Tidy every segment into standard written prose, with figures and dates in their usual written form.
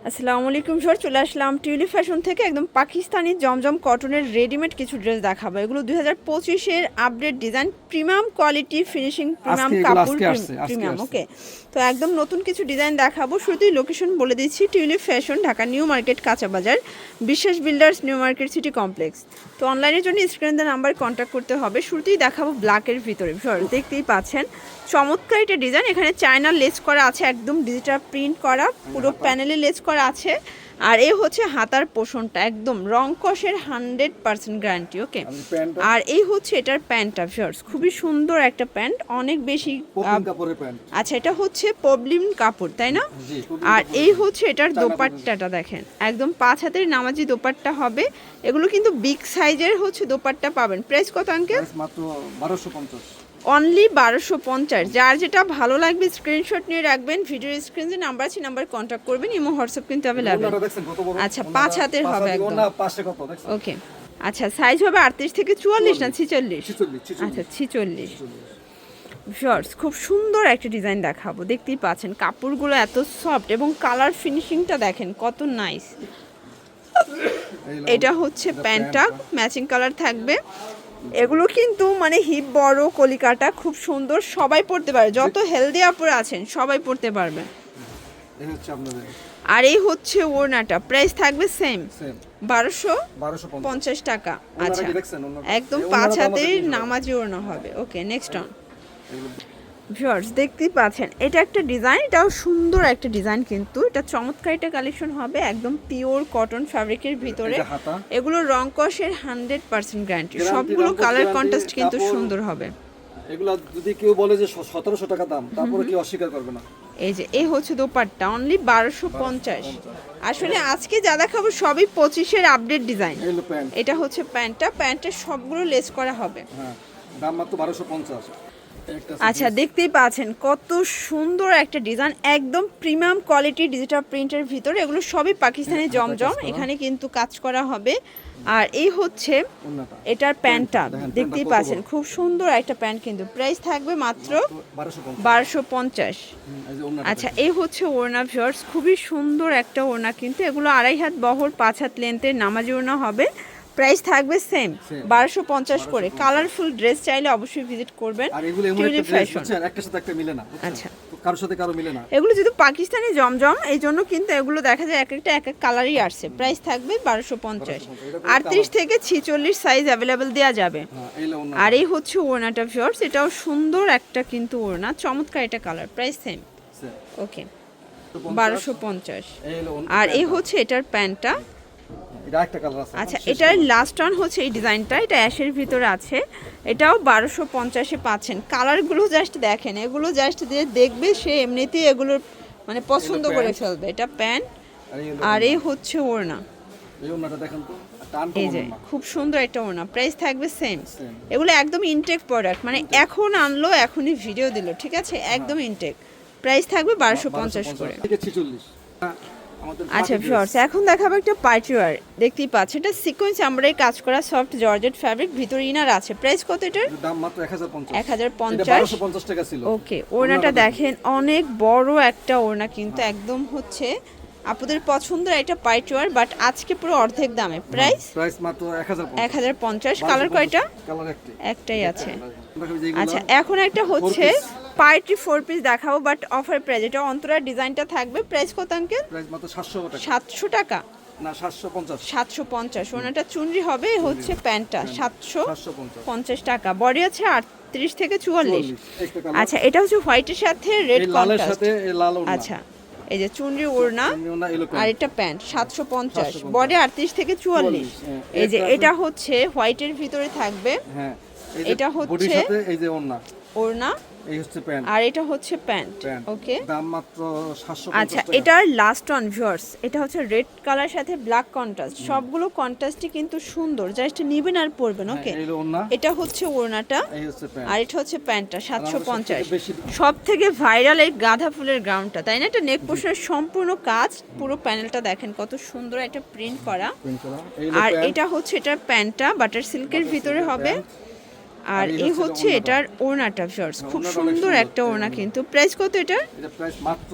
আসসালামু আলাইকুম স্যার, চলে আসলাম টিউলিপ ফ্যাশন থেকে একদম পাকিস্তানি জমজম কটনের রেডিমেড কিছু ড্রেস দেখাবো। এগুলো 2025-এর update design, premium quality finishing, premium কাপড়, প্রিমিয়াম। ওকে, তো একদম নতুন কিছু ডিজাইন দেখাবো। শুরুতেই লোকেশন বলে দিচ্ছি, tulip fashion, Dhaka new market, কাঁচা বাজার, বিশ্বাস builders, new market city complex. তো অনলাইনের জন্য স্ক্রিন দেওয়া নাম্বার কন্ট্যাক্ট করতে হবে। শুরুতেই দেখাবো ব্ল্যাকের ভিতরে, দেখতেই পাচ্ছেন চমৎকার একটা ডিজাইন। এখানে চায়না লেস করা আছে, একদম ডিজিটাল প্রিন্ট করা, পুরো প্যানেলে লেস করা আছে। আর এই হচ্ছে হাতার পোষণটা, একদম রং কষের 100% গ্যারান্টি। ওকে, আর এই হচ্ছে এটার প্যান্টটা ভিউয়ার্স, খুবই সুন্দর একটা প্যান্ট, অনেক বেশি আচ্ছা, এটা হচ্ছে পবলিন কাপড়, তাই না? আর এই হচ্ছে এটার দোপাট্টাটা দেখেন, একদম 5 হাতের নামাজি দোপাট্টা হবে। এগুলো কিন্তু বিগ সাইজের হচ্ছে দোপাট্টা পাবেন। প্রাইস কত আঙ্কেল? মাত্র 1250, অনলি 1250। যার যেটা ভালো লাগবে স্ক্রিনশট নিয়ে রাখবেন, ভিডিওর স্ক্রিনে নাম্বার আছে, নাম্বার কন্ট্যাক্ট করবেন। ইমো হোয়াটসঅ্যাপ কিন্তু অ্যাভেলেবল। আচ্ছা, 5 হাতের হবে একদম। ওকে, আচ্ছা, সাইজ হবে 38 থেকে 44 না 46? আচ্ছা, 46। শর্টস, খুব সুন্দর একটা ডিজাইন দেখাবো। দেখতেই পাচ্ছেন কাপড়গুলো এত সফট এবং কালার ফিনিশিংটা দেখেন কত নাইস। এটা হচ্ছে প্যান্টটা, ম্যাচিং কালার থাকবে। এগুলো কিন্তু মানে হিপ বড়, কলিকাটা খুব সুন্দর, সবাই পড়তে পারে, যত হেলদি আপুরা আছেন সবাই পড়তে পারবে। আর এই হচ্ছে ওড়নাটা, প্রাইস থাকবে সেম 1250 টাকা। আচ্ছা, একদম 5 হাতের নামাজি ওড়না হবে। ওকে, নেক্সট অন। ভিউয়ার্স, দেখতেই পাচ্ছেন এটা একটা ডিজাইন, এটাও সুন্দর একটা ডিজাইন, কিন্তু এটা চমৎকার একটা কালেকশন হবে, একদম পিওর কটন ফ্যাব্রিকের ভিতরে। এগুলো রং কষের 100% গ্যারান্টি, সবগুলো কালার কন্ট্রাস্ট কিন্তু সুন্দর হবে। এগুলো যদি কেউ বলে যে 1700 টাকা দাম, তারপরে কেউ অস্বীকার করবে না। এই যে এই হচ্ছে দোপাট্টা, অনলি 1250। আসলে আজকে যা দেখাবো সবই 25-এর আপডেট ডিজাইন। এটা হচ্ছে প্যান্টটা, প্যান্টের সবগুলো লেস করা হবে। হ্যাঁ, দাম মাত্র 1250। আচ্ছা, দেখতেই পাচ্ছেন কত সুন্দর একটা ডিজাইন, একদম প্রিমিয়াম কোয়ালিটি ডিজিটাল প্রিন্টের ভিতরে। এগুলো সবই পাকিস্তানি জমজম, এখানে কিন্তু কাজ করা হবে। আর এই হচ্ছে এটার প্যান্টটা, দেখতেই পাচ্ছেন খুব সুন্দর একটা প্যান্ট, কিন্তু প্রাইস থাকবে মাত্র 1250। আচ্ছা, এই হচ্ছে ওড়না ভিউয়ার্স, খুবই সুন্দর একটা ওড়না, কিন্তু এগুলো 2.5 হাত বহর, 5 হাত লেন্থের নামাজি ওড়না হবে। প্রাইস থাকবে সেম 1250 করে। কালারফুল ড্রেস চাইলে অবশ্যই ভিজিট করবেন। আর এগুলো এমন একটা ড্রেস হচ্ছে একটার সাথে একটা মিলে না। আচ্ছা, কারোর সাথে কারো মিলে না। এগুলো যেহেতু পাকিস্তানি জমজম, এই জন্য কিন্তু এগুলো দেখা যায় এক একটা কালারই আসছে। প্রাইস থাকবে 1250। 38 থেকে 46 সাইজ অ্যাভেলেবেল দেওয়া যাবে। আর এই হচ্ছে ওড়নাটা ভিউয়ার্স, এটাও সুন্দর একটা কিন্তু ওড়না, চমৎকার এটা কালার। Price same. ওকে, 1250। আর এই হচ্ছে এটার প্যান্টটা। আচ্ছা, এটার লাস্ট অন হচ্ছে এই ডিজাইনটা, এটা অ্যাশের ভিতরে আছে, এটাও 1250-এ পাচ্ছেন। কালারগুলো জাস্ট দেখেন, এগুলো জাস্ট দিয়ে দেখবে সে এমনিতেই এগুলোর মানে পছন্দ করে ফেলবে। এটা প্যান্ট, আর এই হচ্ছে ওড়না। এই যে খুব সুন্দর একটা ওড়না, প্রাইস থাকবে সেম। এগুলো একদম ইনটেক প্রোডাক্ট, মানে এখন আনলো এখনই ভিডিও দিল, ঠিক আছে, একদম ইনটেক। প্রাইস থাকবে 1250 করে। আচ্ছা ভিউয়ার্স, এখন দেখাবো একটা পার্টি ওয়্যার। দেখতেই পাচ্ছেন এটা সিকোয়েন্স আমরাই কাজ করা সফট জর্জেট ফ্যাব্রিক, ভিতরে ইনার আছে। প্রাইস কত এটার? দাম মাত্র 1050। 1250 টাকা ছিল। ওকে, ওড়নাটা দেখেন অনেক বড় একটা ওড়না, কিন্তু একদম হচ্ছে আপুদের পছন্দের একটা পার্টি ওয়্যার, বাট আজকে পুরো অর্ধেক দামে। প্রাইস মাত্র 1050। কালার কয়টা? কালার একটাই আছে। আচ্ছা, এখন একটা হচ্ছে পার্টি 4 পিস দেখাবো, বাট অফার প্রাইস। এটা অন্তরার ডিজাইনটা থাকবে। প্রাইস কত আঙ্কেল? প্রাইস মাত্র 700 টাকা। 700 টাকা না, 750। 750। ওনাটা চুনরি হবে, হচ্ছে প্যান্টটা 750 টাকা। বডি আছে 38 থেকে 44। আচ্ছা, এটা হচ্ছে হোয়াইটের সাথে রেড কন্ট্রাস্ট। আচ্ছা, এই যে চুনরি ওড়না, আর এটা প্যান্ট 750, বডি 38 থেকে 44। এই যে এটা হচ্ছে হোয়াইটের ভিতরে থাকবে। হ্যাঁ, এটা হচ্ছে এই যে ওড়না, এই হচ্ছে প্যান্ট, আর এটা হচ্ছে প্যান্ট। ওকে, দাম মাত্র 750 টাকা। আচ্ছা, এটার লাস্ট অন ভিউয়ার্স, এটা হচ্ছে রেড কালার সাথে ব্ল্যাক কন্ট্রাস্ট, সবগুলো কন্ট্রাস্টই কিন্তু সুন্দর, জাস্ট নেবেন আর পরবেন। ওকে, এটা হচ্ছে ওড়নাটা, আর এটা হচ্ছে প্যান্টটা 750। সব থেকে ভাইরাল এই গাঁদা ফুলের গ্রাউন্ডটা, তাই না? এটা নেক পোর্শনের সম্পূর্ণ কাজ, পুরো প্যানেলটা দেখেন কত সুন্দর একটা প্রিন্ট করা। আর এটা হচ্ছে এটার প্যান্টটা বাটার সিল্কের ভিতরে হবে। আর এই হচ্ছে এটার ওড়নাটা ভিউয়ার্স, খুব সুন্দর একটা ওড়না কিন্তু। প্রাইস কত এটার? এটা প্রাইস মাত্র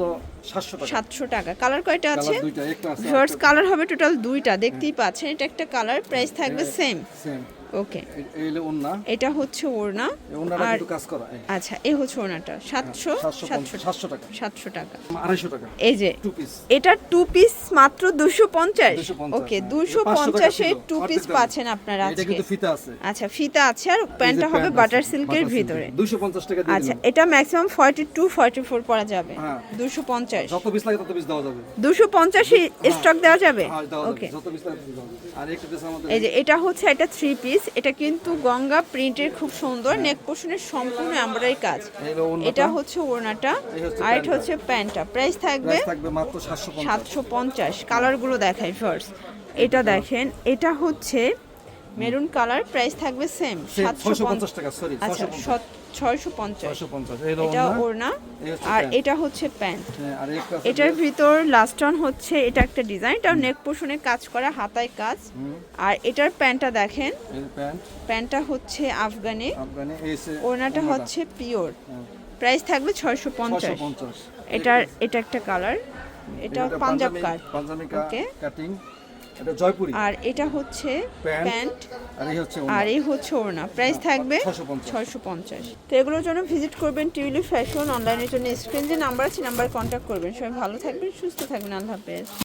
700 টাকা। 700 টাকা। কালার কয়টা আছে? কালার দুইটা, একটা আছে। ভিউয়ার্স কালার হবে টোটাল দুইটা, দেখতেই পাচ্ছেন। এটা একটা কালার, প্রাইস থাকবে সেম। সেম। ওকে, এই হলো ওন্না। এটা হচ্ছে ওড়না। ওন্নাটা আর কিন্তু কাজ করা। আচ্ছা, এই হচ্ছে ওড়নাটা 700 700 টাকা। 700 টাকা। 250 টাকা। এই যে টু পিস। এটা টু পিস মাত্র 250। 250, ওকে, হ্যাঁ। 250 এ টু পিস অর্ধেক দাম। পাচ্ছেন আপনারা এটা আজকে। কিন্তু ফিতা আছে। আচ্ছা, ফিতা আছে আর এই যে প্যান্টটা হবে প্যান্ট বাটার আছে, সিল্কের বাটার ভিতরে। সিল্কের। 250 টাকা দিয়ে আচ্ছা, দিলাম। এটা ম্যাক্সিমাম 42 44 পরা যাবে। হ্যাঁ। 250। যত পিস লাগে তত পিস দেওয়া যাবে। 250 স্টক দেওয়া যাবে। হ্যাঁ, দেওয়া যাবে। ওকে, যত পিস লাগে তত দেওয়া যাবে। আর একটা ড্রেস আমাদের এই যে এটা হচ্ছে একটা 3 পিস। এটা কিন্তু গঙ্গা প্রিন্টের, খুব সুন্দর। নেক পোর্শনের সম্পূর্ণ এমব্রয়ডারি কাজ। এই হলো ওন্নাটা। এটা হচ্ছে ওড়নাটা এই হচ্ছে আর এটা হচ্ছে প্যান্টটা। প্রাইস থাকবে প্রাইস থাকবে মাত্র 750। 750। কালারগুলো দেখাই ফার্স্ট। এটা দেখেন, এটা হচ্ছে মেরুন কালার, প্রাইস থাকবে সেম 650 টাকা, সরি, আচ্ছা 650। 650। এই হলো এটা ওন্না। ওড়না এই হচ্ছে আর প্যান্ট। এটা হচ্ছে প্যান্ট। হ্যাঁ, আর একটা আছে এটার ভিতর লাস্ট অন হচ্ছে এটা একটা ডিজাইন, এটা নেক পোর্শনে কাজ করা, হাতায় কাজ। আর এটার প্যান্টটা দেখেন, এই প্যান্ট প্যান্টটা হচ্ছে আফগানি, আফগানি। এসে ওড়নাটা হচ্ছে পিওর। প্রাইস থাকবে 650। 650। এটা একটা কালার, এটা পাঞ্জাব কাট। পাঞ্জাবি ওকে, কাটিং। এটা জয়পুরি। আর এটা হচ্ছে প্যান্ট আর এই হচ্ছে আর এই হচ্ছে ওড়না। প্রাইস থাকবে 650। 650। তো এগুলোর জন্য ভিজিট করবেন টিউলিপ ফ্যাশন। অনলাইনের জন্য স্ক্রিন যে নাম্বার আছে, নাম্বার কন্ট্যাক্ট করবেন। সবাই ভালো থাকবেন, সুস্থ থাকবেন। আল্লাহ হাফেজ।